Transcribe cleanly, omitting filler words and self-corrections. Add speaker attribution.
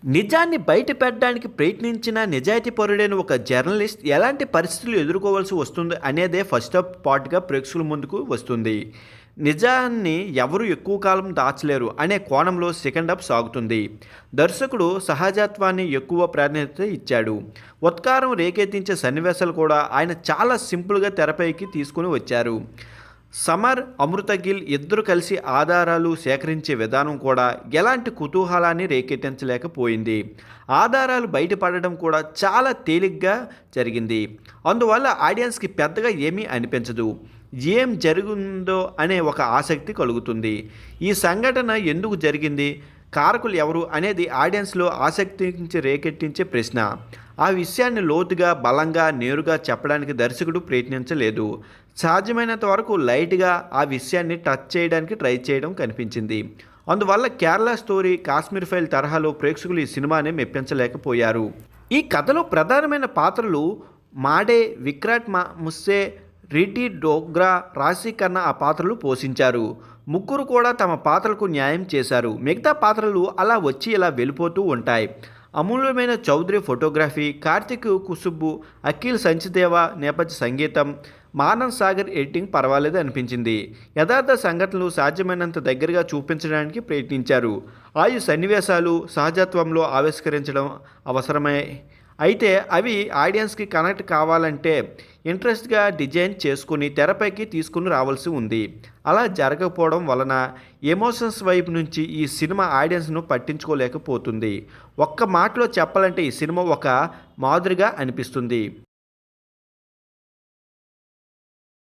Speaker 1: నిజాన్ని బయట పెట్టడానికి ప్రయత్నించిన నిజాయితీపరుడైన ఒక జర్నలిస్ట్ ఎలాంటి పరిస్థితులు ఎదుర్కోవాల్సి వస్తుంది అనేదే ఫస్ట్ ఆఫ్ పార్ట్గా ప్రేక్షకుల ముందుకు వస్తుంది. నిజాన్ని ఎవరు ఎక్కువ కాలం దాచలేరు అనే కోణంలో సెకండ్ హాఫ్ సాగుతుంది. దర్శకుడు సహజత్వాన్ని ఎక్కువ ప్రాధాన్యత ఇచ్చాడు. ఉత్కారం రేకెత్తించే సన్నివేశాలు కూడా ఆయన చాలా సింపుల్గా తెరపైకి తీసుకుని వచ్చారు. సమర్, అమృత గిల్ ఇద్దరు కలిసి ఆధారాలు సేకరించే విధానం కూడా ఎలాంటి కుతూహలాన్ని రేకెత్తించలేకపోయింది. ఆధారాలు బయటపడడం కూడా చాలా తేలిగ్గా జరిగింది. అందువల్ల ఆడియన్స్కి పెద్దగా ఏమీ అనిపించదు. ఏం జరిగిందో అనే ఒక ఆసక్తి కలుగుతుంది. ఈ సంఘటన ఎందుకు జరిగింది, కారకులు ఎవరు అనేది ఆడియన్స్లో ఆసక్తించి రేకెత్తించే ప్రశ్న. ఆ విషయాన్ని లోతుగా, బలంగా, నేరుగా చెప్పడానికి దర్శకుడు ప్రయత్నించలేదు. సాధ్యమైనంత వరకు లైట్గా ఆ విషయాన్ని టచ్ చేయడానికి ట్రై చేయడం కనిపించింది. అందువల్ల కేరళ స్టోరీ, కాశ్మీర్ ఫైల్ తరహాలో ప్రేక్షకులు ఈ సినిమాని మెప్పించలేకపోయారు. ఈ కథలో ప్రధానమైన పాత్రలు మాడే, విక్రాట్ ముస్సే, రిటి డోగ్రా, రాశి ఖన్నా ఆ పాత్రలు పోషించారు. ముగ్గురు కూడా తమ పాత్రలకు న్యాయం చేశారు. మిగతా పాత్రలు అలా వచ్చి ఇలా వెళ్ళిపోతూ ఉంటాయి. అమూల్యమైన చౌదరి ఫోటోగ్రఫీ, కార్తిక్ కుసుబ్బు, అఖిల్ సంచిదేవ నేపథ్య సంగీతం, మానవ్ సాగర్ ఎడిటింగ్ పర్వాలేదు అనిపించింది. యథార్థ సంఘటనలు సాధ్యమైనంత దగ్గరగా చూపించడానికి ప్రయత్నించారు. ఆయు సన్నివేశాలు సహజత్వంలో ఆవిష్కరించడం అవసరమే. అయితే అవి ఆడియన్స్కి కనెక్ట్ కావాలంటే ఇంట్రెస్ట్గా డిజైన్ చేసుకుని తెరపైకి తీసుకుని రావాల్సి ఉంది. అలా జరగకపోవడం వలన ఎమోషన్స్ వైపు నుంచి ఈ సినిమా ఆడియన్స్ను పట్టించుకోలేకపోతుంది. ఒక్క మాటలో చెప్పాలంటే ఈ సినిమా ఒక మాదిరిగా అనిపిస్తుంది.